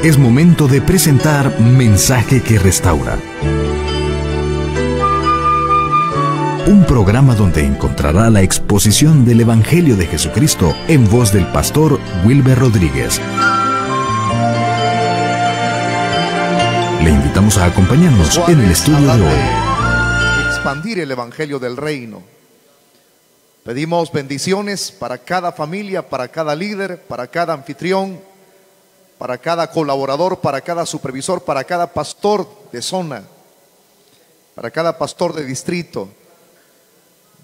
Es momento de presentar Mensaje que Restaura. Un programa donde encontrará la exposición del Evangelio de Jesucristo en voz del pastor Wilber Rodríguez. Le invitamos a acompañarnos en el estudio de hoy. Expandir el Evangelio del Reino. Pedimos bendiciones para cada familia, para cada líder, para cada anfitrión, para cada colaborador, para cada supervisor, para cada pastor de zona, para cada pastor de distrito.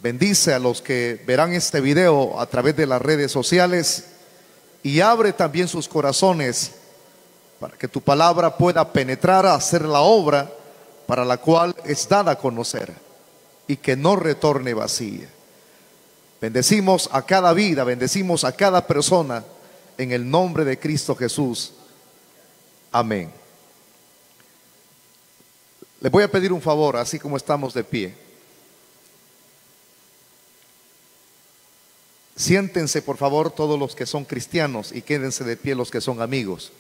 Bendice a los que verán este video a través de las redes sociales y abre también sus corazones para que tu palabra pueda penetrar a hacer la obra para la cual es dada a conocer y que no retorne vacía. Bendecimos a cada vida, bendecimos a cada persona en el nombre de Cristo Jesús. Amén. Les voy a pedir un favor, así como estamos de pie. Siéntense por favor todos los que son cristianos y quédense de pie los que son amigos.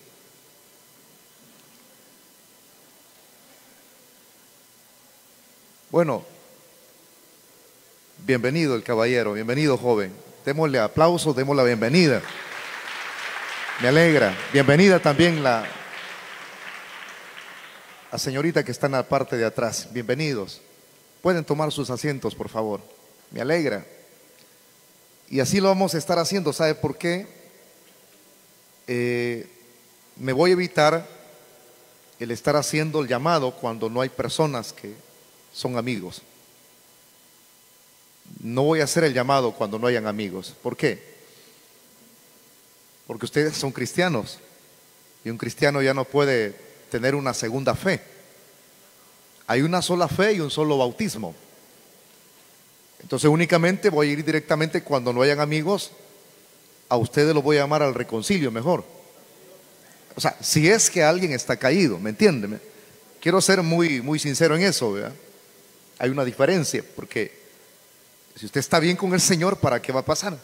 Bueno, bienvenido el caballero, bienvenido joven. Démosle aplausos, démosle la bienvenida. Me alegra. Bienvenida también la señorita que está en la parte de atrás. Bienvenidos. Pueden tomar sus asientos, por favor. Me alegra. Y así lo vamos a estar haciendo. ¿Sabe por qué? Me voy a evitar el estar haciendo el llamado cuando no hay personas que son amigos. No voy a hacer el llamado cuando no hayan amigos. ¿Por qué? Porque ustedes son cristianos y un cristiano ya no puede tener una segunda fe. Hay una sola fe y un solo bautismo. Entonces únicamente voy a ir directamente cuando no hayan amigos. A ustedes los voy a llamar al reconcilio mejor. O sea, si es que alguien está caído, ¿me entienden? Quiero ser muy sincero en eso, ¿verdad? Hay una diferencia, porque si usted está bien con el Señor, ¿para qué va a pasar?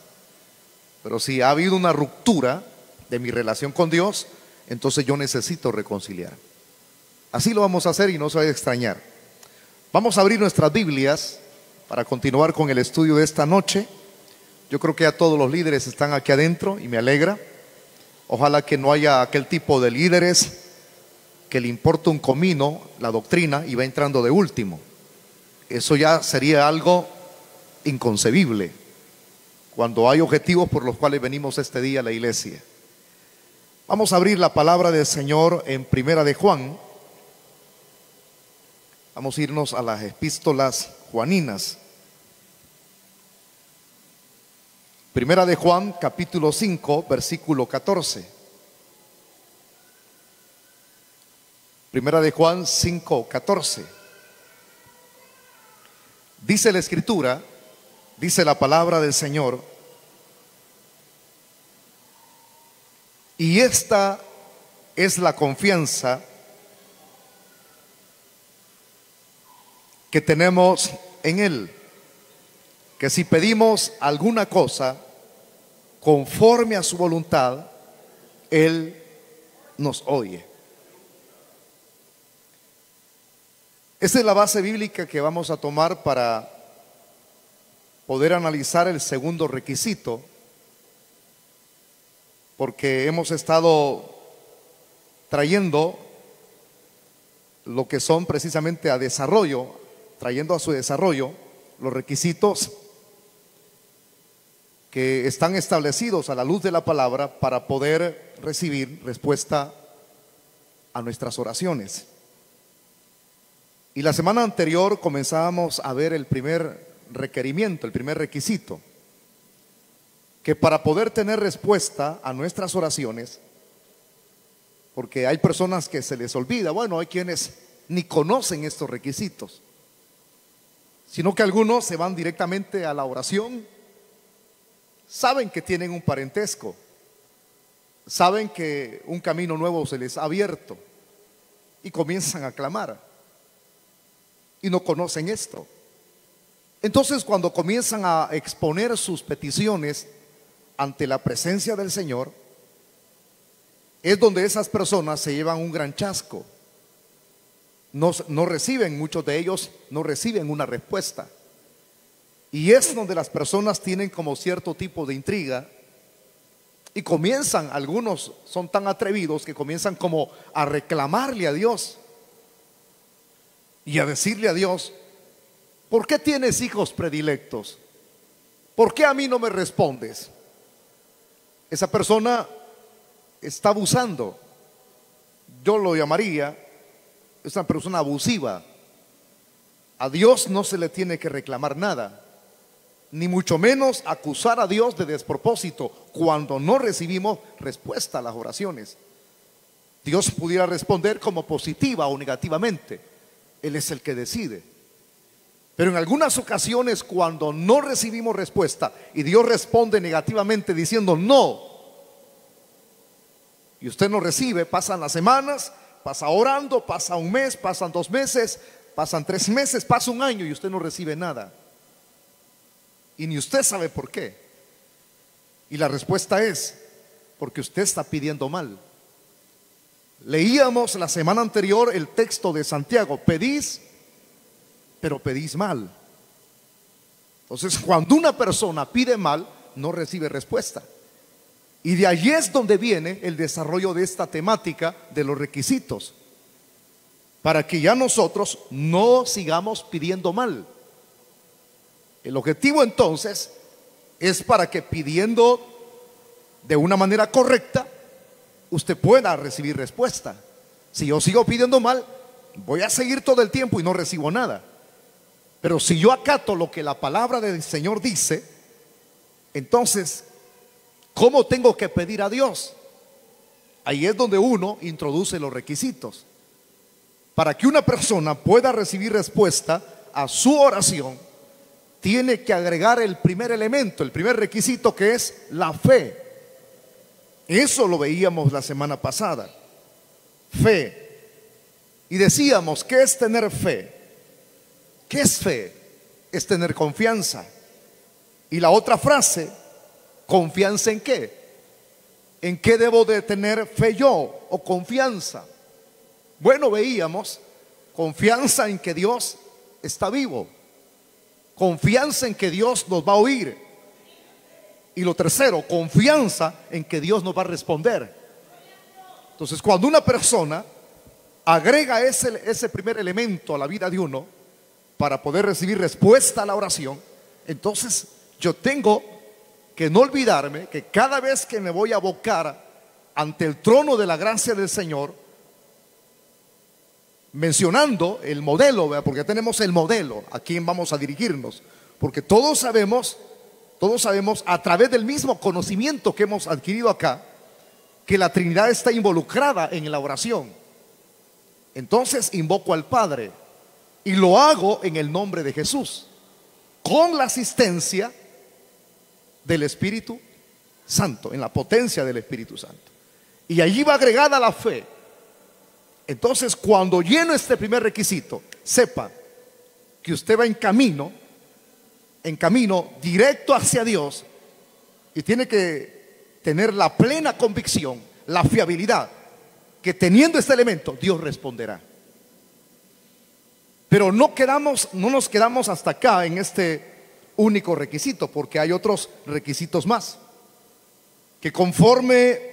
Pero si ha habido una ruptura de mi relación con Dios, entonces yo necesito reconciliar. Así lo vamos a hacer y no se vaya a extrañar. Vamos a abrir nuestras Biblias para continuar con el estudio de esta noche. Yo creo que ya todos los líderes están aquí adentro y me alegra. Ojalá que no haya aquel tipo de líderes que le importa un comino la doctrina y va entrando de último. Eso ya sería algo inconcebible cuando hay objetivos por los cuales venimos este día a la iglesia. Vamos a abrir la palabra del Señor en Primera de Juan. Vamos a irnos a las epístolas juaninas. Primera de Juan, capítulo 5, versículo 14. Primera de Juan 5, 14. Dice la Escritura, dice la palabra del Señor: y esta es la confianza que tenemos en Él, que si pedimos alguna cosa conforme a su voluntad, Él nos oye. Esa es la base bíblica que vamos a tomar para poder analizar el segundo requisito, porque hemos estado trayendo lo que son precisamente a desarrollo, trayendo a su desarrollo los requisitos que están establecidos a la luz de la palabra para poder recibir respuesta a nuestras oraciones. Y la semana anterior comenzábamos a ver el primer requerimiento, el primer requisito, que para poder tener respuesta a nuestras oraciones, porque hay personas que se les olvida, bueno, hay quienes ni conocen estos requisitos, sino que algunos se van directamente a la oración, saben que tienen un parentesco, saben que un camino nuevo se les ha abierto y comienzan a clamar y no conocen esto. Entonces, cuando comienzan a exponer sus peticiones ante la presencia del Señor, es donde esas personas se llevan un gran chasco. No reciben, muchos de ellos no reciben una respuesta. Y es donde las personas tienen como cierto tipo de intriga y comienzan, algunos son tan atrevidos que comienzan como a reclamarle a Dios y a decirle a Dios: ¿por qué tienes hijos predilectos? ¿Por qué a mí no me respondes? Esa persona está abusando. Yo lo llamaría, es una persona abusiva. A Dios no se le tiene que reclamar nada, ni mucho menos acusar a Dios de despropósito cuando no recibimos respuesta a las oraciones. Dios pudiera responder como positiva o negativamente. Él es el que decide. Pero en algunas ocasiones, cuando no recibimos respuesta y Dios responde negativamente diciendo no, y usted no recibe, pasan las semanas, pasa orando, pasa un mes, pasan 2 meses, pasan 3 meses, pasa un año y usted no recibe nada. Y ni usted sabe por qué. Y la respuesta es: porque usted está pidiendo mal. Leíamos la semana anterior el texto de Santiago: pedís, pero pedís mal. Entonces, cuando una persona pide mal, no recibe respuesta. Y de allí es donde viene el desarrollo de esta temática de los requisitos, para que ya nosotros no sigamos pidiendo mal. El objetivo entonces es para que pidiendo de una manera correcta usted pueda recibir respuesta. Si yo sigo pidiendo mal, voy a seguir todo el tiempo y no recibo nada. Pero si yo acato lo que la palabra del Señor dice, entonces, ¿cómo tengo que pedir a Dios? Ahí es donde uno introduce los requisitos. Para que una persona pueda recibir respuesta a su oración, tiene que agregar el primer elemento, el primer requisito, que es la fe. Eso lo veíamos la semana pasada. Fe. Y decíamos, ¿qué es tener fe? ¿Qué es fe? Es tener confianza. Y la otra frase: ¿confianza en qué? ¿En qué debo de tener fe yo o confianza? Bueno, veíamos confianza en que Dios está vivo, confianza en que Dios nos va a oír, y lo tercero, confianza en que Dios nos va a responder. Entonces, cuando una persona agrega ese primer elemento a la vida de uno para poder recibir respuesta a la oración, entonces yo tengo que no olvidarme que cada vez que me voy a abocar ante el trono de la gracia del Señor, mencionando el modelo, ¿verdad? Porque tenemos el modelo a quien vamos a dirigirnos, porque todos sabemos a través del mismo conocimiento que hemos adquirido acá, que la Trinidad está involucrada en la oración. Entonces invoco al Padre y lo hago en el nombre de Jesús, con la asistencia del Espíritu Santo, en la potencia del Espíritu Santo. Y allí va agregada la fe. Entonces, cuando lleno este primer requisito, sepa que usted va en camino directo hacia Dios, y tiene que tener la plena convicción, la fiabilidad, que teniendo este elemento, Dios responderá. Pero no nos quedamos hasta acá en este único requisito, porque hay otros requisitos más, que conforme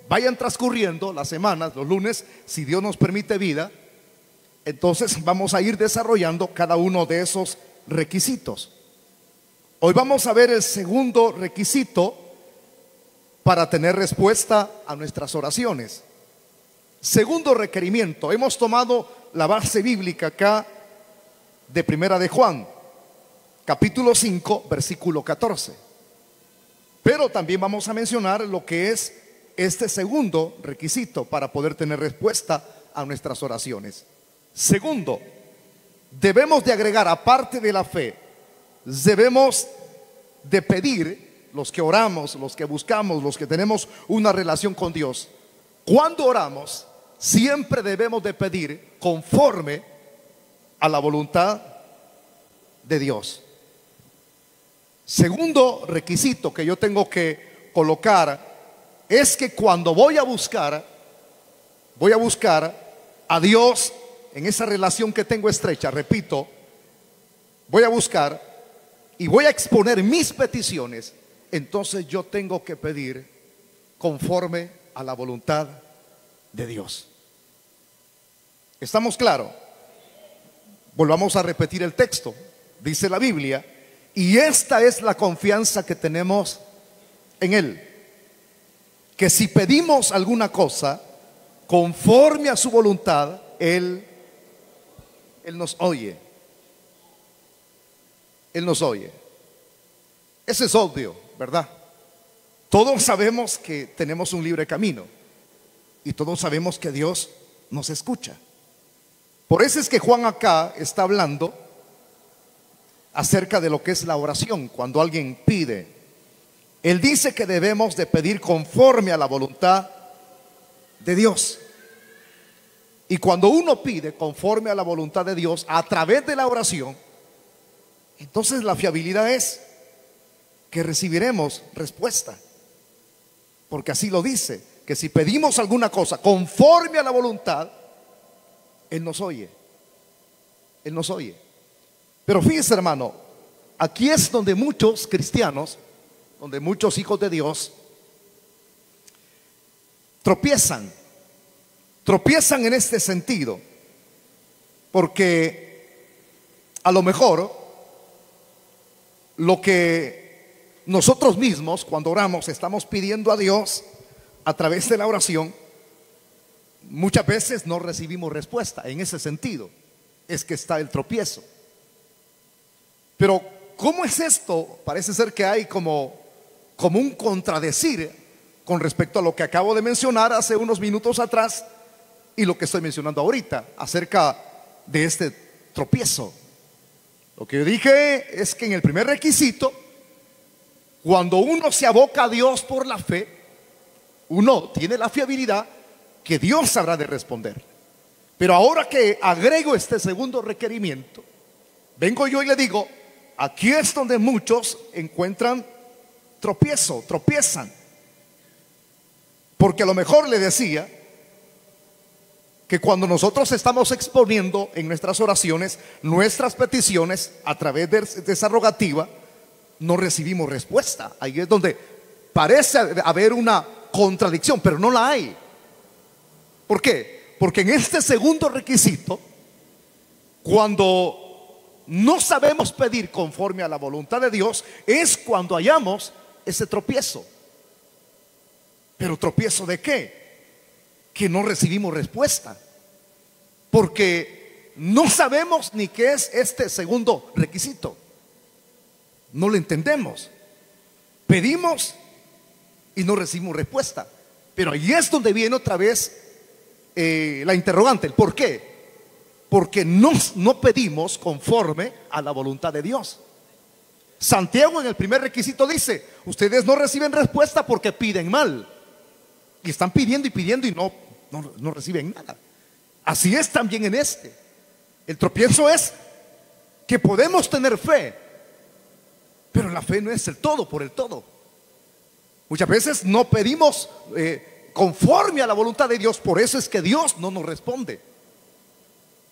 vayan transcurriendo las semanas, los lunes, si Dios nos permite vida, entonces vamos a ir desarrollando cada uno de esos requisitos. Hoy vamos a ver el segundo requisito para tener respuesta a nuestras oraciones. Segundo requerimiento, hemos tomado la base bíblica acá de Primera de Juan, capítulo 5, versículo 14. Pero también vamos a mencionar lo que es este segundo requisito para poder tener respuesta a nuestras oraciones. Segundo, debemos de agregar, aparte de la fe, debemos de pedir, los que oramos, los que buscamos, los que tenemos una relación con Dios. Cuando oramos, siempre debemos de pedir conforme a la voluntad de Dios. Segundo requisito que yo tengo que colocar es que cuando voy a buscar a Dios en esa relación que tengo estrecha, repito, voy a buscar y voy a exponer mis peticiones, entonces yo tengo que pedir conforme a la voluntad de Dios. ¿Estamos claros? Volvamos a repetir el texto. Dice la Biblia, y esta es la confianza que tenemos en Él, que si pedimos alguna cosa conforme a su voluntad, Él nos oye. Él nos oye. Eso es obvio, ¿verdad? Todos sabemos que tenemos un libre camino y todos sabemos que Dios nos escucha. Por eso es que Juan acá está hablando acerca de lo que es la oración. Cuando alguien pide, él dice que debemos de pedir conforme a la voluntad de Dios. Y cuando uno pide conforme a la voluntad de Dios a través de la oración, entonces la fiabilidad es que recibiremos respuesta. Porque así lo dice, que si pedimos alguna cosa conforme a la voluntad, Él nos oye. Él nos oye. Pero fíjese, hermano, aquí es donde muchos cristianos, donde muchos hijos de Dios tropiezan en este sentido, porque a lo mejor lo que nosotros mismos cuando oramos estamos pidiendo a Dios a través de la oración, muchas veces no recibimos respuesta. En ese sentido es que está el tropiezo. Pero ¿cómo es esto? Parece ser que hay como un contradecir con respecto a lo que acabo de mencionar hace unos minutos atrás y lo que estoy mencionando ahorita acerca de este tropiezo. Lo que yo dije es que en el primer requisito, cuando uno se aboca a Dios por la fe, uno tiene la fiabilidad que Dios sabrá de responder. Pero ahora que agrego este segundo requerimiento, vengo yo y le digo, aquí es donde muchos encuentran tropiezan. Porque a lo mejor le decía que cuando nosotros estamos exponiendo en nuestras oraciones nuestras peticiones a través de esa rogativa, no recibimos respuesta. Ahí es donde parece haber una contradicción, pero no la hay. ¿Por qué? Porque en este segundo requisito, cuando no sabemos pedir conforme a la voluntad de Dios, es cuando hallamos ese tropiezo. ¿Pero tropiezo de qué? Que no recibimos respuesta, porque no sabemos ni qué es este segundo requisito. No lo entendemos. Pedimos y no recibimos respuesta. Pero ahí es donde viene otra vez la interrogante, el por qué. Porque no pedimos conforme a la voluntad de Dios. Santiago en el primer requisito dice, ustedes no reciben respuesta porque piden mal. Y están pidiendo y no reciben nada. Así es también en este. El tropiezo es que podemos tener fe, pero la fe no es el todo por el todo. Muchas veces no pedimos conforme a la voluntad de Dios. Por eso es que Dios no nos responde.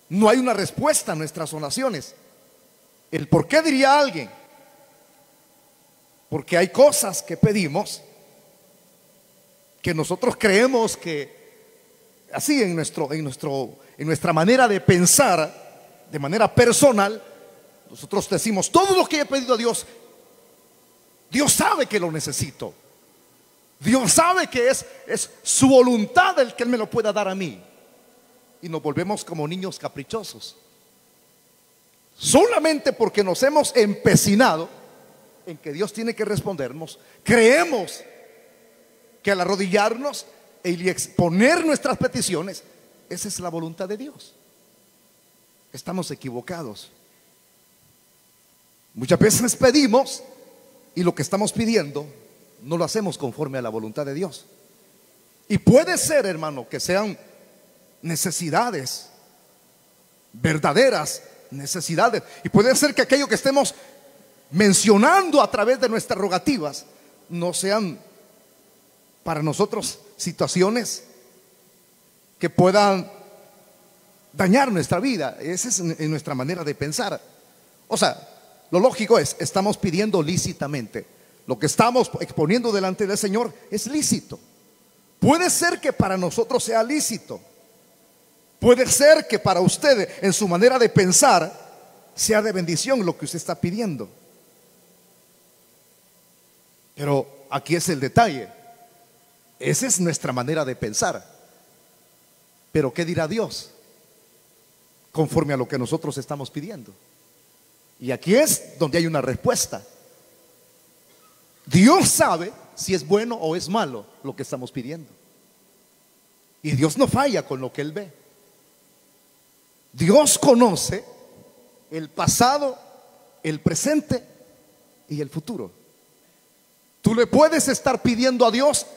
No hay una respuesta a nuestras oraciones. ¿El por qué diría alguien? Porque hay cosas que pedimos que nosotros creemos que así en nuestra manera de pensar, de manera personal, nosotros decimos, todo lo que he pedido a Dios, Dios sabe que lo necesito. Dios sabe que es su voluntad el que Él me lo pueda dar a mí. Y nos volvemos como niños caprichosos. Solamente porque nos hemos empecinado en que Dios tiene que respondernos, creemos que al arrodillarnos y exponer nuestras peticiones, esa es la voluntad de Dios. Estamos equivocados. Muchas veces pedimos y lo que estamos pidiendo no lo hacemos conforme a la voluntad de Dios. Y puede ser, hermano, que sean necesidades, verdaderas necesidades. Y puede ser que aquello que estemos mencionando a través de nuestras rogativas no sean para nosotros situaciones que puedan dañar nuestra vida. Esa es nuestra manera de pensar. O sea, lo lógico es, estamos pidiendo lícitamente. Lo que estamos exponiendo delante del Señor es lícito. Puede ser que para nosotros sea lícito. Puede ser que para usted, en su manera de pensar, sea de bendición lo que usted está pidiendo. Pero aquí es el detalle. Esa es nuestra manera de pensar. Pero ¿qué dirá Dios? Conforme a lo que nosotros estamos pidiendo. Y aquí es donde hay una respuesta. Dios sabe si es bueno o es malo lo que estamos pidiendo. Y Dios no falla con lo que Él ve. Dios conoce el pasado, el presente y el futuro. Tú le puedes estar pidiendo a Dios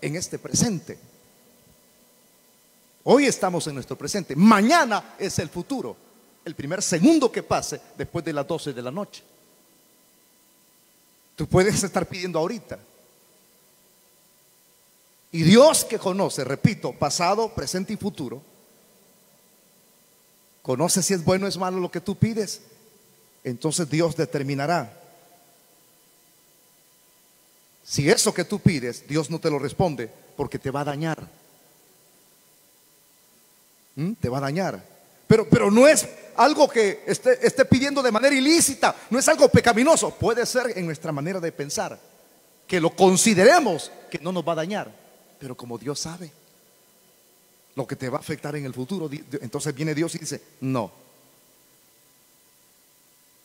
en este presente. Hoy estamos en nuestro presente. Mañana es el futuro. El primer segundo que pase después de las 12 de la noche. Tú puedes estar pidiendo ahorita. Y Dios, que conoce, repito, pasado, presente y futuro, conoce si es bueno o es malo lo que tú pides. Entonces Dios determinará. Si eso que tú pides, Dios no te lo responde, porque te va a dañar. Te va a dañar. Pero no es algo que esté pidiendo de manera ilícita. No es algo pecaminoso. Puede ser en nuestra manera de pensar, que lo consideremos que no nos va a dañar. Pero como Dios sabe lo que te va a afectar en el futuro, entonces viene Dios y dice no.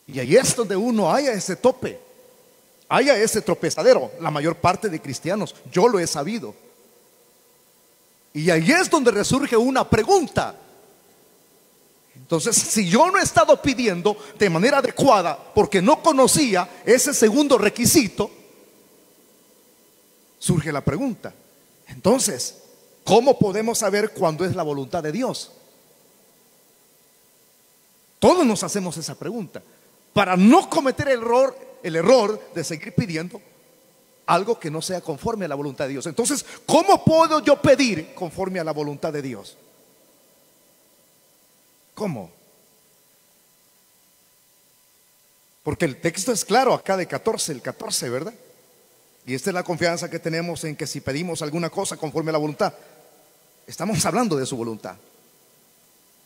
Y ahí es donde uno haya ese tope, haya ese tropezadero. La mayor parte de cristianos, yo lo he sabido. Y ahí es donde resurge una pregunta. Entonces, si yo no he estado pidiendo de manera adecuada porque no conocía ese segundo requisito, surge la pregunta. Entonces, ¿cómo podemos saber cuándo es la voluntad de Dios? Todos nos hacemos esa pregunta para no cometer el error de seguir pidiendo algo que no sea conforme a la voluntad de Dios. Entonces, ¿cómo puedo yo pedir conforme a la voluntad de Dios? ¿Cómo? Porque el texto es claro acá de 14, el 14, ¿verdad? Y esta es la confianza que tenemos en que si pedimos alguna cosa conforme a la voluntad, estamos hablando de su voluntad.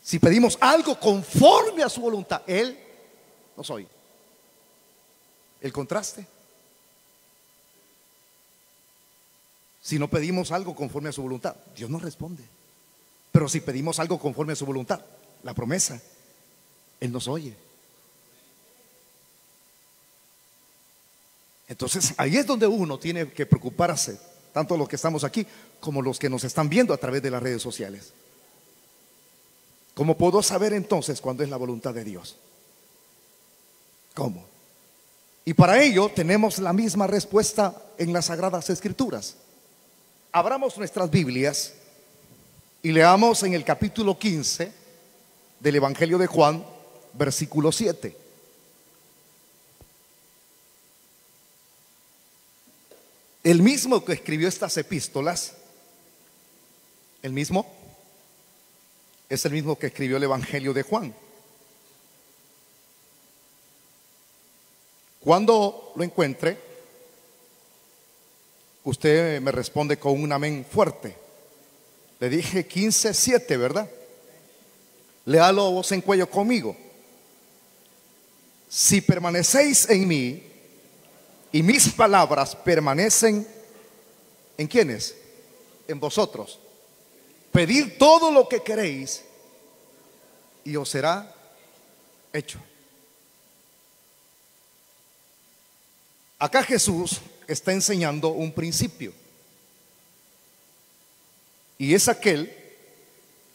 Si pedimos algo conforme a su voluntad, Él nos oye. El contraste. Si no pedimos algo conforme a su voluntad, Dios nos responde. Pero si pedimos algo conforme a su voluntad, la promesa, Él nos oye. Entonces ahí es donde uno tiene que preocuparse, tanto los que estamos aquí como los que nos están viendo a través de las redes sociales. ¿Cómo puedo saber entonces cuándo es la voluntad de Dios? ¿Cómo? Y para ello tenemos la misma respuesta en las Sagradas Escrituras. Abramos nuestras Biblias y leamos en el capítulo 15 del Evangelio de Juan, versículo 7. El mismo que escribió estas epístolas, el mismo, es el mismo que escribió el Evangelio de Juan. Cuando lo encuentre, usted me responde con un amén fuerte. Le dije 15:7, ¿verdad? Léalo voz en cuello conmigo. Si permanecéis en mí y mis palabras permanecen ¿en quiénes? En vosotros. Pedid todo lo que queréis y os será hecho. Acá Jesús está enseñando un principio. Y es aquel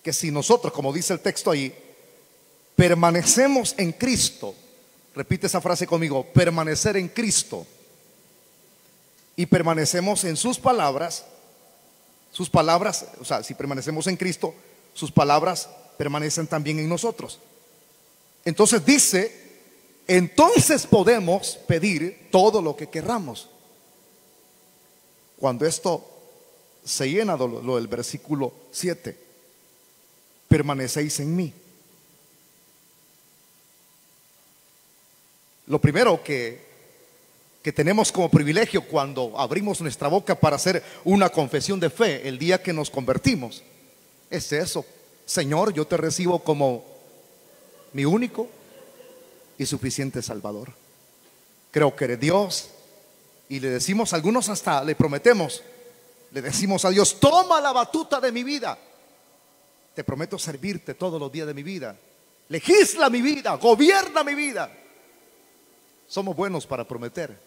que si nosotros, como dice el texto ahí, permanecemos en Cristo, repite esa frase conmigo, permanecer en Cristo, y permanecemos en sus palabras, o sea, si permanecemos en Cristo, sus palabras permanecen también en nosotros. Entonces dice, entonces podemos pedir todo lo que querramos. Cuando esto se llena lo del versículo 7. Permanecéis en mí. Lo primero que tenemos como privilegio cuando abrimos nuestra boca para hacer una confesión de fe el día que nos convertimos es eso: Señor, yo te recibo como mi único y suficiente Salvador. Creo que eres Dios. Y le decimos, algunos hasta le prometemos, le decimos a Dios: toma la batuta de mi vida, te prometo servirte todos los días de mi vida, legisla mi vida, gobierna mi vida. Somos buenos para prometer,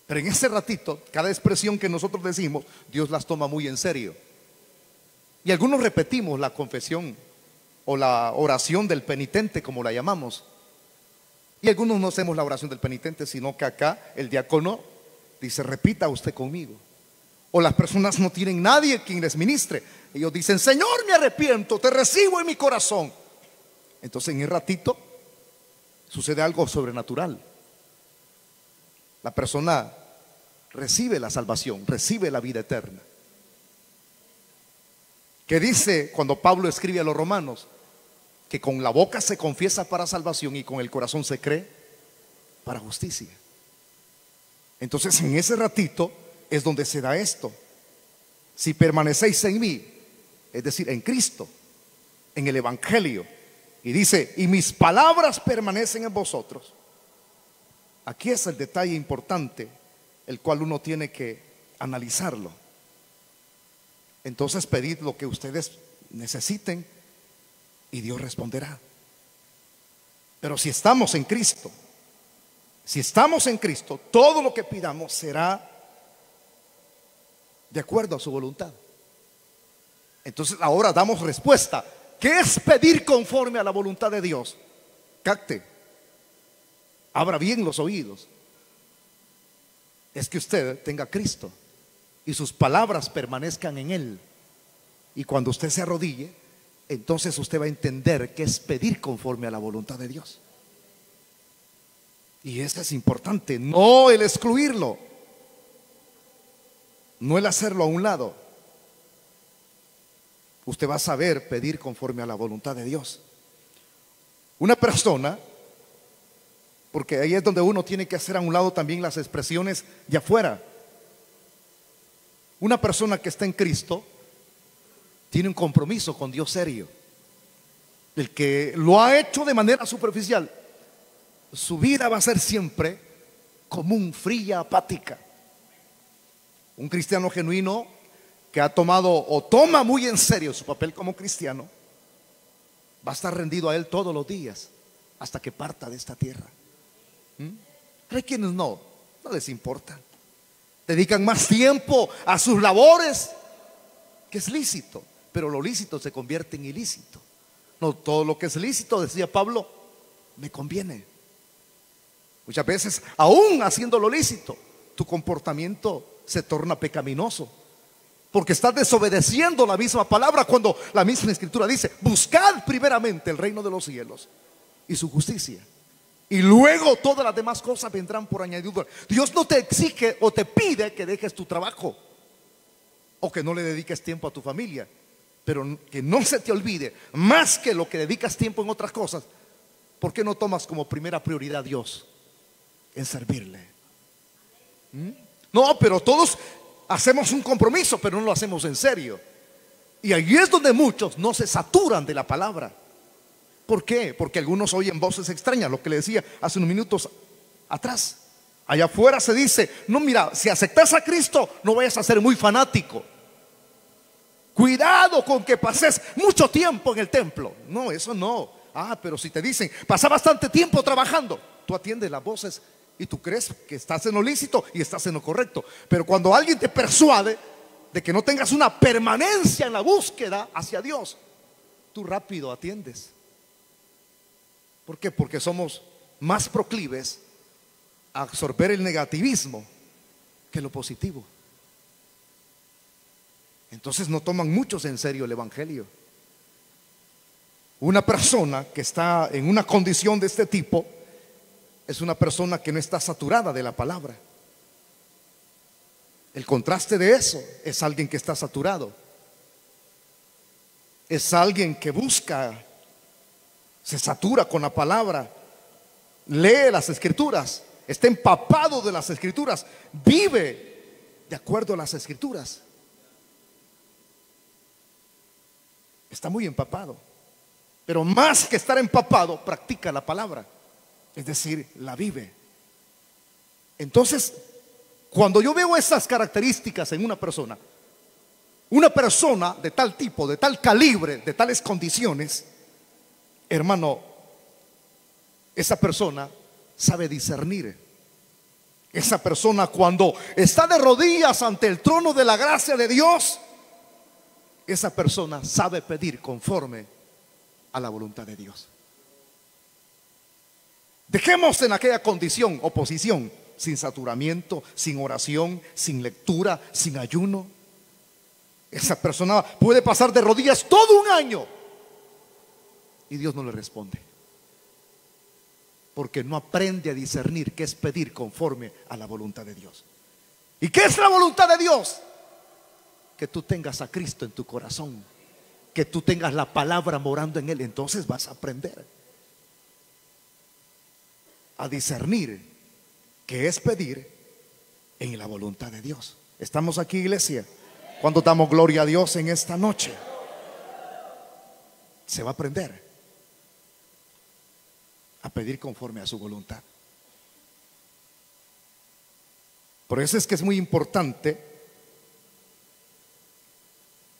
pero en ese ratito, cada expresión que nosotros decimos, Dios las toma muy en serio. Y algunos repetimos la confesión o la oración del penitente, como la llamamos. Y algunos no hacemos la oración del penitente, sino que acá el diácono dice: repita usted conmigo. O las personas no tienen nadie quien les ministre, ellos dicen: Señor, me arrepiento, te recibo en mi corazón. Entonces en el ratito sucede algo sobrenatural. La persona recibe la salvación, recibe la vida eterna. ¿Qué dice cuando Pablo escribe a los romanos? Que con la boca se confiesa para salvación y con el corazón se cree para justicia. Entonces en ese ratito es donde se da esto: si permanecéis en mí, es decir, en Cristo, en el Evangelio. Y dice: y mis palabras permanecen en vosotros. Aquí es el detalle importante, el cual uno tiene que analizarlo. Entonces pedid lo que ustedes necesiten y Dios responderá. Pero si estamos en Cristo, todo lo que pidamos será de acuerdo a su voluntad. Entonces ahora damos respuesta. ¿Qué es pedir conforme a la voluntad de Dios? Capte, abra bien los oídos. Es que usted tenga a Cristo y sus palabras permanezcan en Él. Y cuando usted se arrodille, entonces usted va a entender que es pedir conforme a la voluntad de Dios. Y eso es importante, no el excluirlo, no el hacerlo a un lado. Usted va a saber pedir conforme a la voluntad de Dios. Una persona, porque ahí es donde uno tiene que hacer a un lado también las expresiones de afuera. Una persona que está en Cristo tiene un compromiso con Dios serio. El que lo ha hecho de manera superficial, su vida va a ser siempre común, fría, apática. Un cristiano genuino que ha tomado o toma muy en serio su papel como cristiano va a estar rendido a Él todos los días hasta que parta de esta tierra. Pero hay quienes no les importa, dedican más tiempo a sus labores, que es lícito, pero lo lícito se convierte en ilícito. No todo lo que es lícito, decía Pablo, me conviene. Muchas veces, aún haciendo lo lícito, tu comportamiento se torna pecaminoso, porque estás desobedeciendo la misma palabra, cuando la misma escritura dice: buscad primeramente el reino de los cielos y su justicia, y luego todas las demás cosas vendrán por añadidura. Dios no te exige o te pide que dejes tu trabajo o que no le dediques tiempo a tu familia, pero que no se te olvide, más que lo que dedicas tiempo en otras cosas, ¿por qué no tomas como primera prioridad a Dios en servirle? No, pero todos hacemos un compromiso, pero no lo hacemos en serio. Y ahí es donde muchos no se saturan de la palabra. ¿Por qué? Porque algunos oyen voces extrañas, lo que le decía hace unos minutos atrás. Allá afuera se dice: no, mira, si aceptas a Cristo, no vayas a ser muy fanático. Cuidado con que pases mucho tiempo en el templo. No, eso no. Pero si te dicen: pasa bastante tiempo trabajando, tú atiendes las voces y tú crees que estás en lo lícito y estás en lo correcto. Pero cuando alguien te persuade de que no tengas una permanencia en la búsqueda hacia Dios, tú rápido atiendes. ¿Por qué? Porque somos más proclives a absorber el negativismo que lo positivo. Entonces no toman muchos en serio el Evangelio. Una persona que está en una condición de este tipo es una persona que no está saturada de la palabra. El contraste de eso es alguien que está saturado. Es alguien que busca, se satura con la palabra, lee las escrituras, está empapado de las escrituras, vive de acuerdo a las escrituras. Está muy empapado. Pero más que estar empapado, practica la palabra, es decir, la vive. Entonces, cuando yo veo esas características en una persona de tal tipo, de tal calibre, de tales condiciones, hermano, esa persona sabe discernir. Esa persona, cuando está de rodillas ante el trono de la gracia de Dios, esa persona sabe pedir conforme a la voluntad de Dios. Dejemos en aquella condición oposición, sin saturamiento, sin oración, sin lectura, sin ayuno. Esa persona puede pasar de rodillas todo un año y Dios no le responde, porque no aprende a discernir qué es pedir conforme a la voluntad de Dios. ¿Y qué es la voluntad de Dios? Que tú tengas a Cristo en tu corazón, que tú tengas la palabra morando en él. Entonces vas a aprender a discernir qué es pedir en la voluntad de Dios. ¿Estamos aquí, iglesia? Cuando damos gloria a Dios en esta noche, se va a aprender a pedir conforme a su voluntad. Por eso es que es muy importante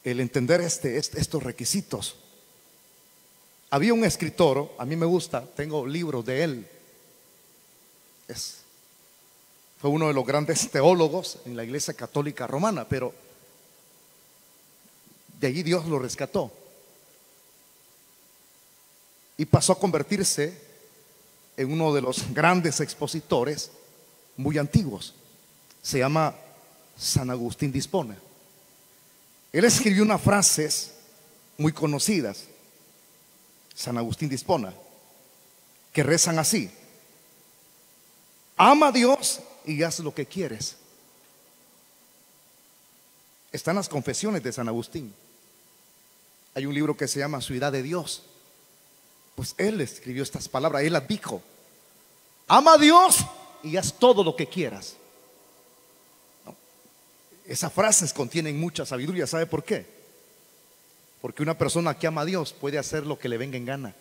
el entender estos requisitos. Había un escritor, a mí me gusta, tengo libros de él. Fue uno de los grandes teólogos en la Iglesia Católica Romana, pero de allí Dios lo rescató y pasó a convertirse en uno de los grandes expositores muy antiguos. Se llama San Agustín de Hipona. Él escribió unas frases muy conocidas, San Agustín de Hipona, que rezan así: ama a Dios y haz lo que quieres. Están las confesiones de San Agustín. Hay un libro que se llama Ciudad de Dios. Pues él escribió estas palabras, él las dijo: ama a Dios y haz todo lo que quieras. No, esas frases contienen mucha sabiduría. ¿Sabe por qué? Porque una persona que ama a Dios puede hacer lo que le venga en gana.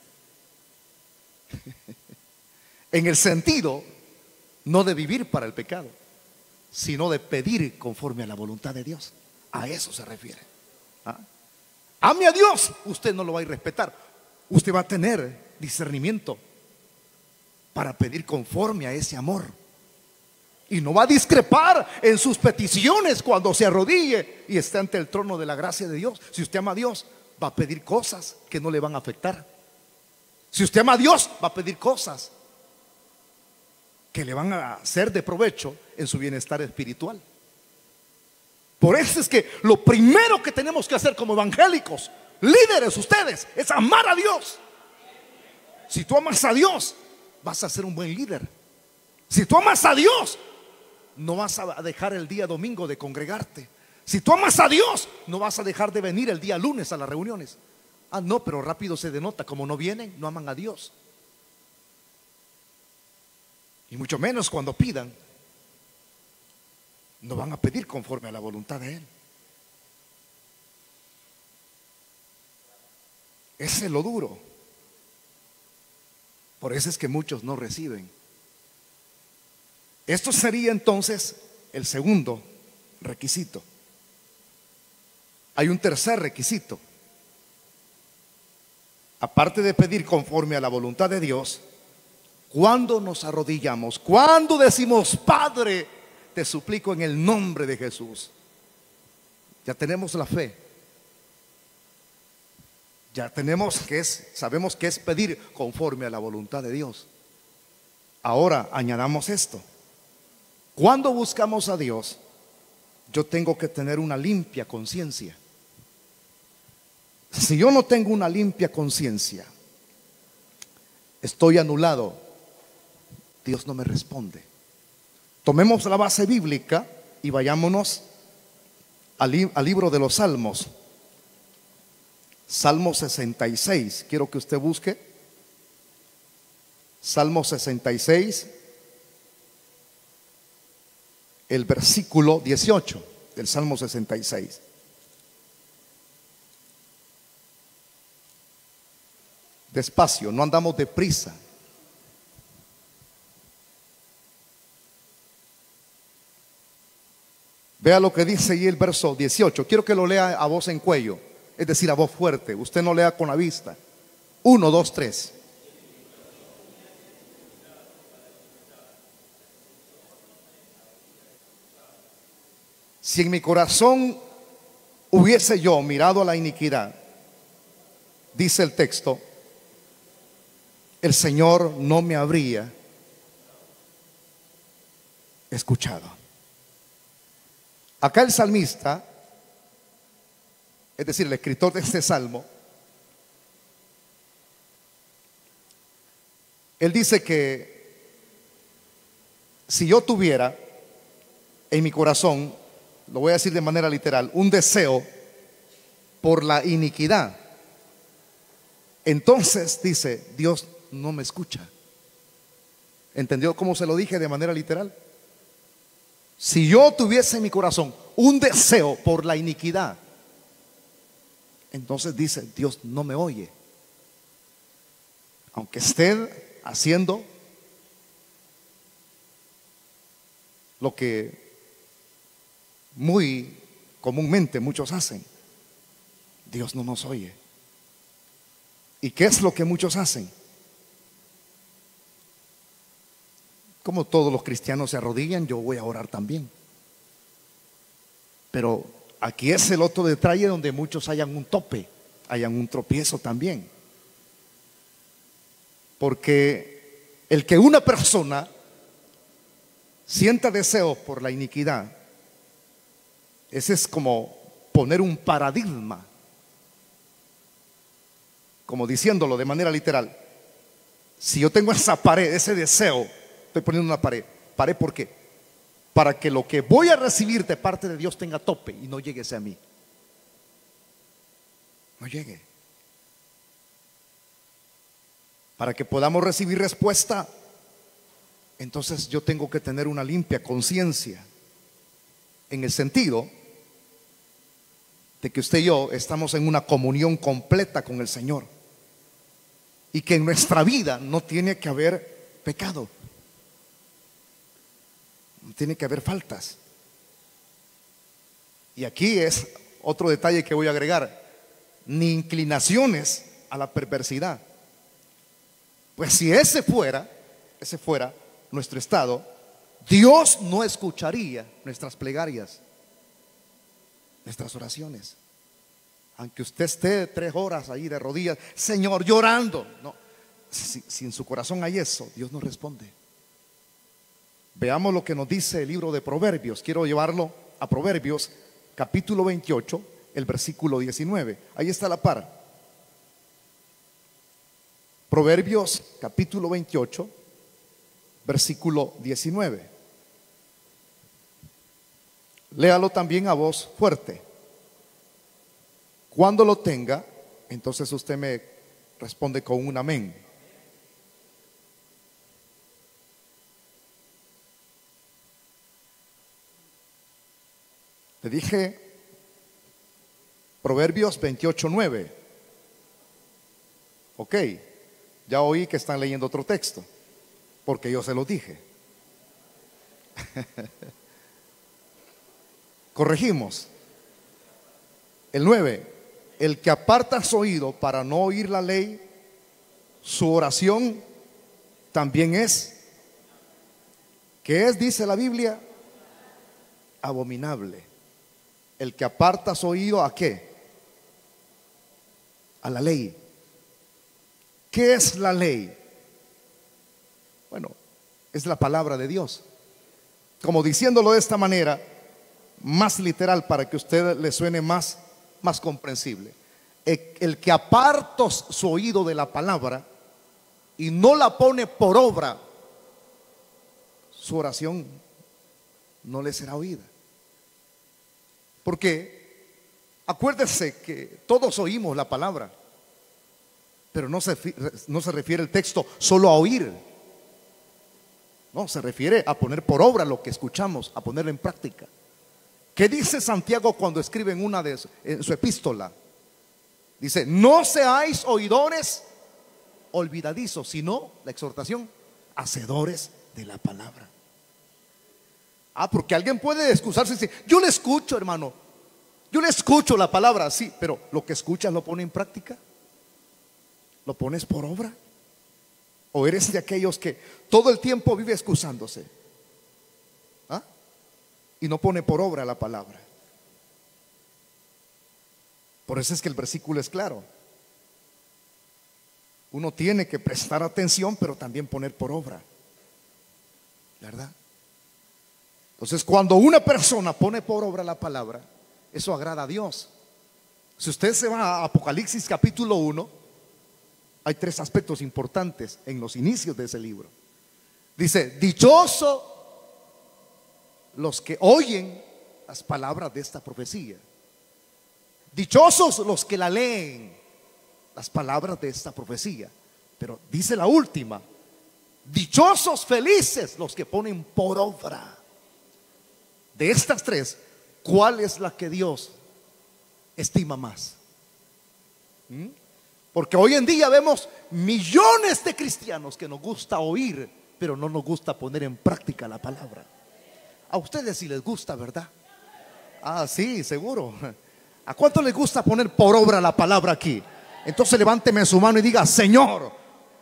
En el sentido no de vivir para el pecado, sino de pedir conforme a la voluntad de Dios. A eso se refiere. Ame a Dios, usted no lo va a ir a respetar. Usted va a tener discernimiento para pedir conforme a ese amor, y no va a discrepar en sus peticiones cuando se arrodille y esté ante el trono de la gracia de Dios. Si usted ama a Dios, va a pedir cosas que no le van a afectar. Si usted ama a Dios, va a pedir cosas que le van a ser de provecho en su bienestar espiritual. Por eso es que lo primero que tenemos que hacer como evangélicos, líderes ustedes, es amar a Dios. Si tú amas a Dios, vas a ser un buen líder. Si tú amas a Dios, no vas a dejar el día domingo de congregarte. Si tú amas a Dios, no vas a dejar de venir el día lunes a las reuniones. No, pero rápido se denota, como no vienen, no aman a Dios. Y mucho menos cuando pidan, no van a pedir conforme a la voluntad de Él. Ese es lo duro. Por eso es que muchos no reciben. Esto sería entonces el segundo requisito. Hay un tercer requisito. Aparte de pedir conforme a la voluntad de Dios, cuando nos arrodillamos, cuando decimos: Padre, te suplico en el nombre de Jesús, ya tenemos la fe. Ya sabemos que es pedir conforme a la voluntad de Dios. Ahora añadamos esto: cuando buscamos a Dios, yo tengo que tener una limpia conciencia. Si yo no tengo una limpia conciencia, estoy anulado. Dios no me responde. Tomemos la base bíblica y vayámonos al libro de los Salmos. Salmo 66, quiero que usted busque Salmo 66, el versículo 18 del Salmo 66. Despacio, no andamos deprisa. Vea lo que dice ahí el verso 18. Quiero que lo lea a voz en cuello, es decir, a voz fuerte. Usted no lea con la vista. 1, 2, 3. Si en mi corazón hubiese yo mirado a la iniquidad, dice el texto, el Señor no me habría escuchado. Acá el salmista, es decir, el escritor de este salmo, él dice que si yo tuviera en mi corazón, lo voy a decir de manera literal, un deseo por la iniquidad, entonces dice, Dios no me escucha. ¿Entendió cómo se lo dije de manera literal? Si yo tuviese en mi corazón un deseo por la iniquidad, entonces dice, Dios no me oye. Aunque esté haciendo lo que muy comúnmente muchos hacen, Dios no nos oye. ¿Y qué es lo que muchos hacen? Como todos los cristianos se arrodillan, yo voy a orar también. Pero aquí es el otro detalle donde muchos hayan un tope, hayan un tropiezo también. Porque el que una persona sienta deseos por la iniquidad, ese es como poner un paradigma, como diciéndolo de manera literal. Si yo tengo esa pared, ese deseo, estoy poniendo una pared. ¿Pared por qué? Para que lo que voy a recibir de parte de Dios tenga tope y no llegue a mí. No llegue. Para que podamos recibir respuesta, entonces yo tengo que tener una limpia conciencia, en el sentido de que usted y yo estamos en una comunión completa con el Señor y que en nuestra vida no tiene que haber pecado, no tiene que haber faltas. Y aquí es otro detalle que voy a agregar: ni inclinaciones a la perversidad. Pues si ese fuera nuestro estado, Dios no escucharía nuestras plegarias, nuestras oraciones. Aunque usted esté 3 horas ahí de rodillas, Señor, llorando, no, si en su corazón hay eso, Dios no responde. Veamos lo que nos dice el libro de Proverbios. Quiero llevarlo a Proverbios capítulo 28, el versículo 19. Ahí está la par. Proverbios capítulo 28, versículo 19. Léalo también a voz fuerte. Cuando lo tenga, entonces usted me responde con un amén. Le dije Proverbios 28:9. Ok, ya oí que están leyendo otro texto, porque yo se lo dije. Corregimos. El 9: el que aparta su oído para no oír la ley, su oración también es, ¿qué es? Dice la Biblia, abominable. El que aparta su oído, ¿a qué? A la ley. ¿Qué es la ley? Bueno, es la palabra de Dios. Como diciéndolo de esta manera, más literal, para que a usted le suene más comprensible: el que aparta su oído de la palabra y no la pone por obra, su oración no le será oída. Porque acuérdense que todos oímos la palabra, pero no se refiere el texto solo a oír. No, se refiere a poner por obra lo que escuchamos, a ponerlo en práctica. ¿Qué dice Santiago cuando escribe en su epístola? Dice: no seáis oidores olvidadizos, sino, la exhortación, hacedores de la palabra. Porque alguien puede excusarse y decir: yo le escucho, hermano, yo le escucho la palabra, sí, pero lo que escuchas lo pone en práctica, lo pones por obra. ¿O eres de aquellos que todo el tiempo vive excusándose y no pone por obra la palabra? Por eso es que el versículo es claro. Uno tiene que prestar atención, pero también poner por obra, ¿verdad? Entonces, cuando una persona pone por obra la palabra, eso agrada a Dios. Si usted se va a Apocalipsis capítulo 1, hay 3 aspectos importantes en los inicios de ese libro. Dice: dichosos los que oyen las palabras de esta profecía. Dichosos los que la leen, las palabras de esta profecía. Pero dice la última: dichosos, felices los que ponen por obra. De estas 3, ¿cuál es la que Dios estima más? Porque hoy en día vemos millones de cristianos que nos gusta oír, pero no nos gusta poner en práctica la palabra. A ustedes sí les gusta, ¿verdad? Sí, seguro. ¿A cuánto les gusta poner por obra la palabra aquí? Entonces levánteme su mano y diga: Señor,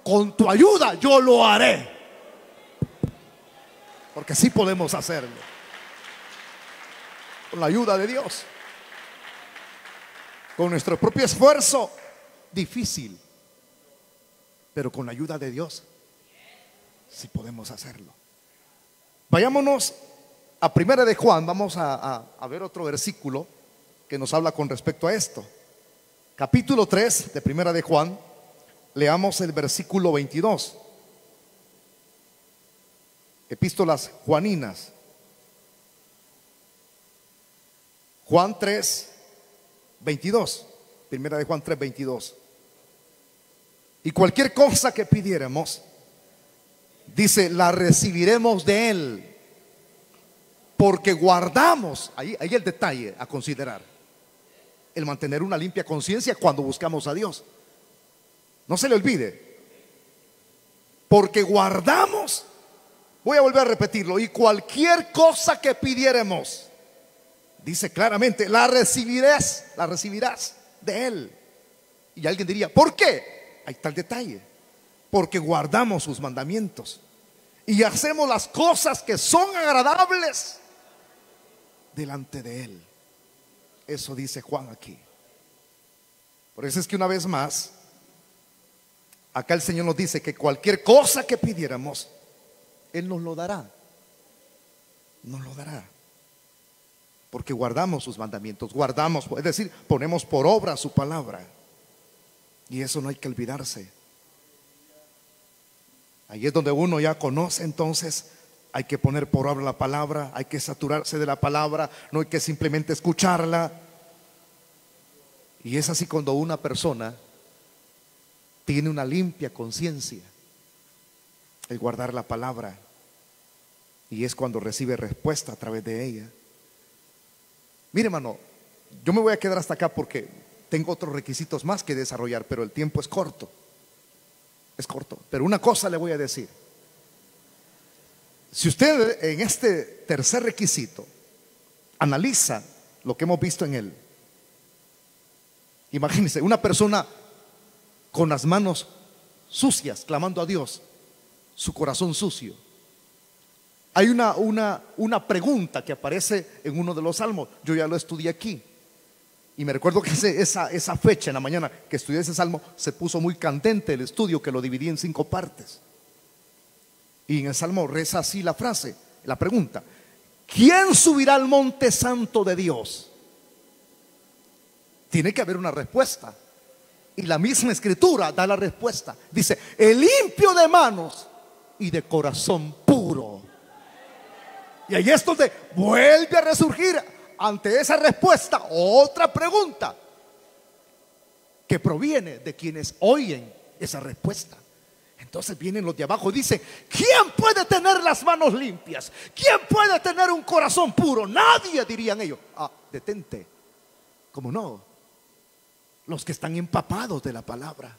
con tu ayuda yo lo haré. Porque sí podemos hacerlo, con la ayuda de Dios. Con nuestro propio esfuerzo, difícil, pero con la ayuda de Dios sí podemos hacerlo. Vayámonos a Primera de Juan. Vamos a ver otro versículo que nos habla con respecto a esto. Capítulo 3 de Primera de Juan. Leamos el versículo 22. Epístolas juaninas. Juan 3, 22. Primera de Juan 3, 22. Y cualquier cosa que pidiéramos, dice, la recibiremos de Él, porque guardamos, ahí el detalle a considerar, el mantener una limpia conciencia cuando buscamos a Dios. No se le olvide, porque guardamos, voy a volver a repetirlo, y cualquier cosa que pidiéramos, dice claramente, la recibirás de Él. Y alguien diría: ¿por qué? Ahí está el detalle: porque guardamos sus mandamientos y hacemos las cosas que son agradables delante de Él. Eso dice Juan aquí. Por eso es que una vez más, acá el Señor nos dice que cualquier cosa que pidiéramos, Él nos lo dará. Nos lo dará. Porque guardamos sus mandamientos, guardamos, es decir, ponemos por obra su palabra. Y eso no hay que olvidarse. Ahí es donde uno ya conoce, entonces hay que poner por obra la palabra, hay que saturarse de la palabra, no hay que simplemente escucharla. Y es así cuando una persona tiene una limpia conciencia, el guardar la palabra, y es cuando recibe respuesta a través de ella. Mire, hermano, yo me voy a quedar hasta acá porque tengo otros requisitos más que desarrollar, pero el tiempo es corto. Es corto. Pero una cosa le voy a decir: si usted en este tercer requisito analiza lo que hemos visto en él, imagínese una persona con las manos sucias clamando a Dios, su corazón sucio. Hay una pregunta que aparece en uno de los salmos. Yo ya lo estudié aquí y me recuerdo que esa fecha, en la mañana que estudié ese salmo, se puso muy candente el estudio, que lo dividí en 5 partes. Y en el salmo reza así la frase, la pregunta: ¿quién subirá al monte santo de Dios? Tiene que haber una respuesta, y la misma escritura da la respuesta. Dice: el limpio de manos y de corazón puro. Y ahí es donde vuelve a resurgir ante esa respuesta, otra pregunta que proviene de quienes oyen esa respuesta. Entonces vienen los de abajo y dicen: ¿quién puede tener las manos limpias? ¿Quién puede tener un corazón puro? Nadie, dirían ellos. Ah, detente. ¿Cómo no? Los que están empapados de la palabra.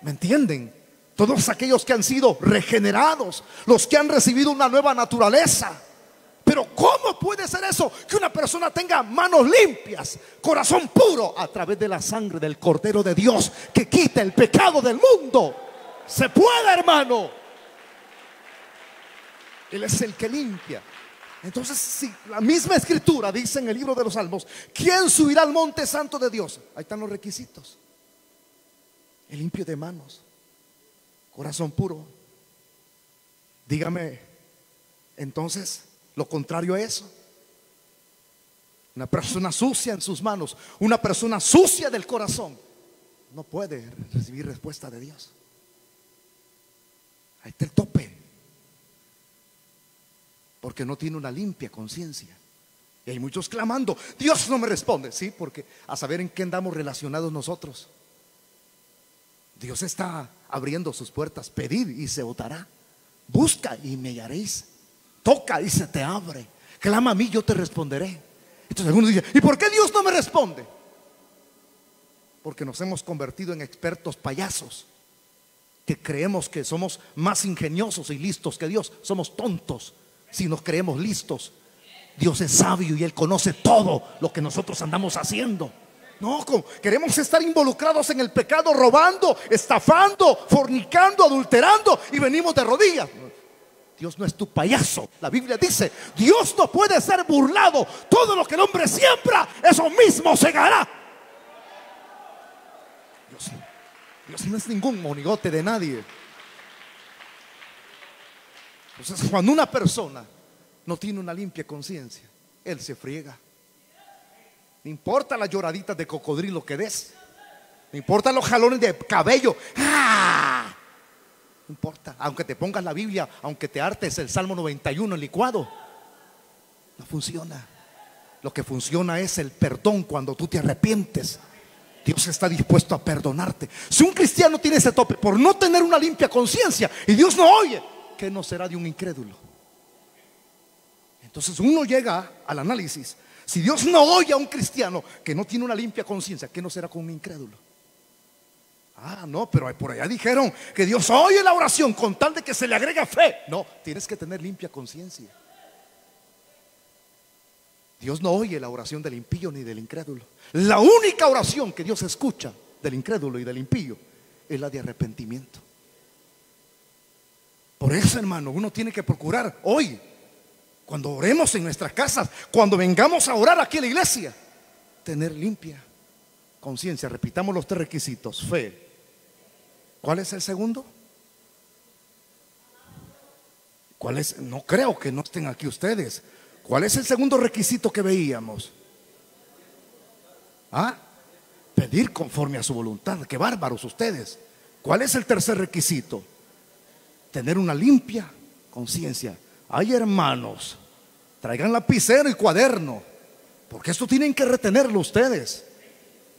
¿Me entienden? Todos aquellos que han sido regenerados, los que han recibido una nueva naturaleza. Pero ¿cómo puede ser eso? Que una persona tenga manos limpias, corazón puro, a través de la sangre del Cordero de Dios que quita el pecado del mundo. Se puede, hermano. Él es el que limpia. Entonces, si la misma escritura dice en el libro de los Salmos: ¿quién subirá al monte santo de Dios? Ahí están los requisitos: el limpio de manos, corazón puro. Dígame entonces lo contrario a eso. Una persona sucia en sus manos, una persona sucia del corazón, no puede recibir respuesta de Dios. Ahí está el tope, porque no tiene una limpia conciencia. Y hay muchos clamando: Dios no me responde. Sí, porque a saber en qué andamos relacionados nosotros. Dios está abriendo sus puertas. Pedid y se os dará, busca y me hallaréis, toca y se te abre, clama a mí, yo te responderé. Entonces algunos dicen: ¿y por qué Dios no me responde? Porque nos hemos convertido en expertos payasos, que creemos que somos más ingeniosos y listos que Dios. Somos tontos si nos creemos listos. Dios es sabio y Él conoce todo lo que nosotros andamos haciendo. No, queremos estar involucrados en el pecado, robando, estafando, fornicando, adulterando, y venimos de rodillas. Dios no es tu payaso. La Biblia dice: Dios no puede ser burlado. Todo lo que el hombre siembra, eso mismo segará. Dios no es ningún monigote de nadie. Entonces, cuando una persona no tiene una limpia conciencia, él se friega. No importa las lloraditas de cocodrilo que des, no importa los jalones de cabello. ¡Ah! No importa, aunque te pongas la Biblia, aunque te hartes el Salmo 91 en licuado, no funciona. Lo que funciona es el perdón cuando tú te arrepientes. Dios está dispuesto a perdonarte. Si un cristiano tiene ese tope por no tener una limpia conciencia y Dios no oye, ¿qué no será de un incrédulo? Entonces uno llega al análisis: si Dios no oye a un cristiano que no tiene una limpia conciencia, ¿qué no será con un incrédulo? Ah, no, pero por allá dijeron que Dios oye la oración con tal de que se le agrega fe. No, tienes que tener limpia conciencia. Dios no oye la oración del impío ni del incrédulo. La única oración que Dios escucha del incrédulo y del impío es la de arrepentimiento. Por eso, hermano, uno tiene que procurar hoy, cuando oremos en nuestras casas, cuando vengamos a orar aquí en la iglesia, tener limpia conciencia. Repitamos los 3 requisitos: fe. ¿Cuál es el segundo? ¿Cuál es? No creo que no estén aquí ustedes. ¿Cuál es el segundo requisito que veíamos? ¿Ah? Pedir conforme a su voluntad. Qué bárbaros ustedes. ¿Cuál es el tercer requisito? Tener una limpia conciencia. Ay, hermanos, traigan lapicero y cuaderno, porque esto tienen que retenerlo ustedes,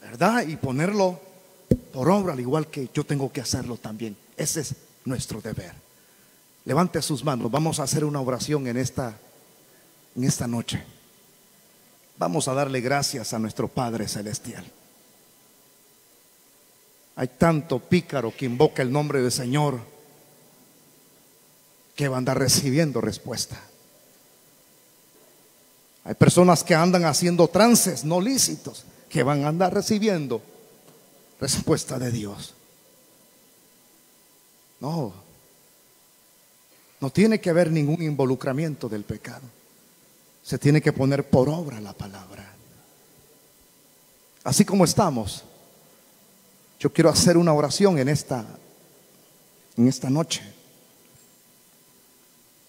¿verdad? Y ponerlo por obra, al igual que yo tengo que hacerlo también. Ese es nuestro deber. Levante sus manos. Vamos a hacer una oración en esta noche. Vamos a darle gracias a nuestro Padre Celestial. Hay tanto pícaro que invoca el nombre del Señor que va a andar recibiendo respuesta. Hay personas que andan haciendo trances no lícitos que van a andar recibiendo respuesta de Dios. No tiene que haber ningún involucramiento del pecado. Se tiene que poner por obra la palabra. Así como estamos, yo quiero hacer una oración en esta noche.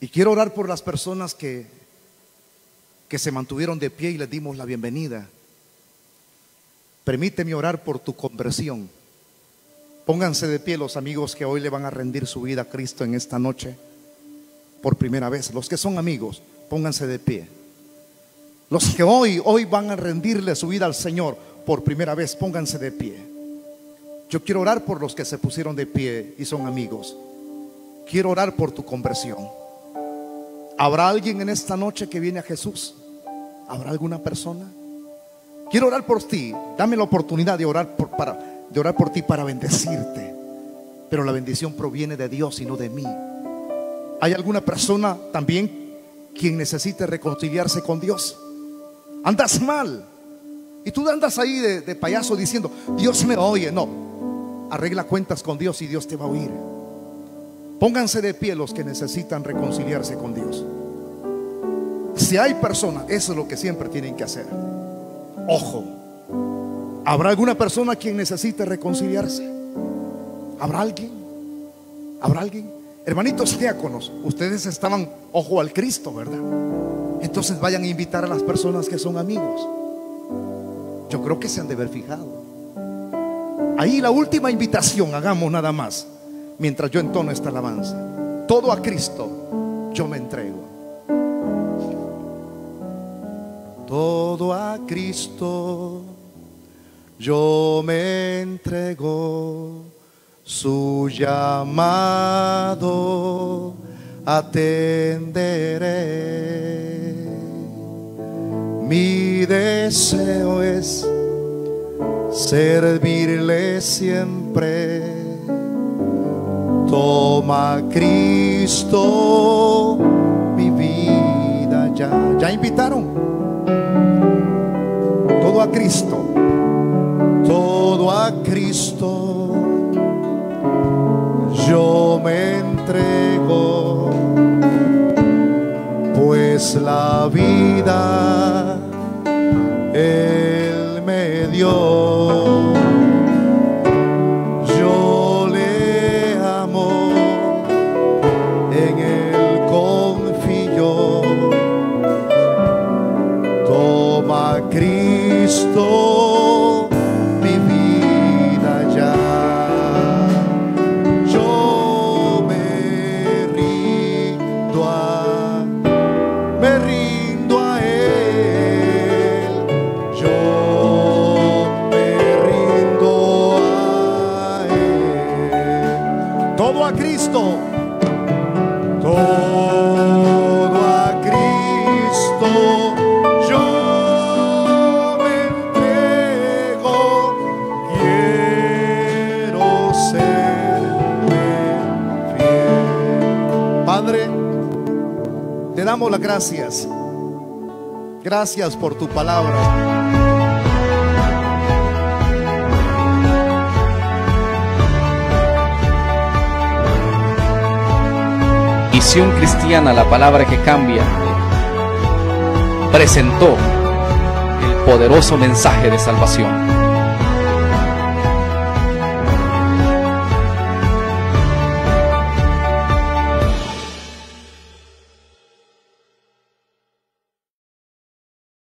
Y quiero orar por las personas que se mantuvieron de pie y les dimos la bienvenida. Permíteme orar por tu conversión. Pónganse de pie los amigos que hoy le van a rendir su vida a Cristo en esta noche por primera vez. Los que son amigos, pónganse de pie. Los que hoy van a rendirle su vida al Señor por primera vez, pónganse de pie. Yo quiero orar por los que se pusieron de pie y son amigos. Quiero orar por tu conversión. ¿Habrá alguien en esta noche que viene a Jesús? ¿Habrá alguna persona? Quiero orar por ti. Dame la oportunidad de orar por ti para bendecirte. Pero la bendición proviene de Dios y no de mí. ¿Hay alguna persona también quien necesite reconciliarse con Dios? Andas mal y tú andas ahí de payaso diciendo: Dios me oye. No, arregla cuentas con Dios y Dios te va a oír. Pónganse de pie los que necesitan reconciliarse con Dios. Si hay personas, eso es lo que siempre tienen que hacer. Ojo, ¿habrá alguna persona quien necesite reconciliarse? ¿Habrá alguien? ¿Habrá alguien? Hermanitos diáconos, ustedes estaban ojo al Cristo, ¿verdad? Entonces vayan a invitar a las personas que son amigos. Yo creo que se han de haber fijado. Ahí la última invitación, hagamos nada más, mientras yo entono esta alabanza. Todo a Cristo yo me entrego. Todo a Cristo yo me entrego. Su llamado atenderé. Mi deseo es servirle siempre. Toma Cristo mi vida. Ya invitaron. Todo a Cristo. Todo a Cristo yo me entrego, pues la vida Él me dio. Yo le amo, en Él confío. Toma Cristo mi vida ya. Me rindo a Él, yo me rindo a Él. Todo a Cristo, todo a Cristo, yo me entrego. Quiero serme fiel. Padre, te damos las gracias. Gracias por tu palabra. Visión Cristiana, la palabra que cambia, presentó el poderoso mensaje de salvación.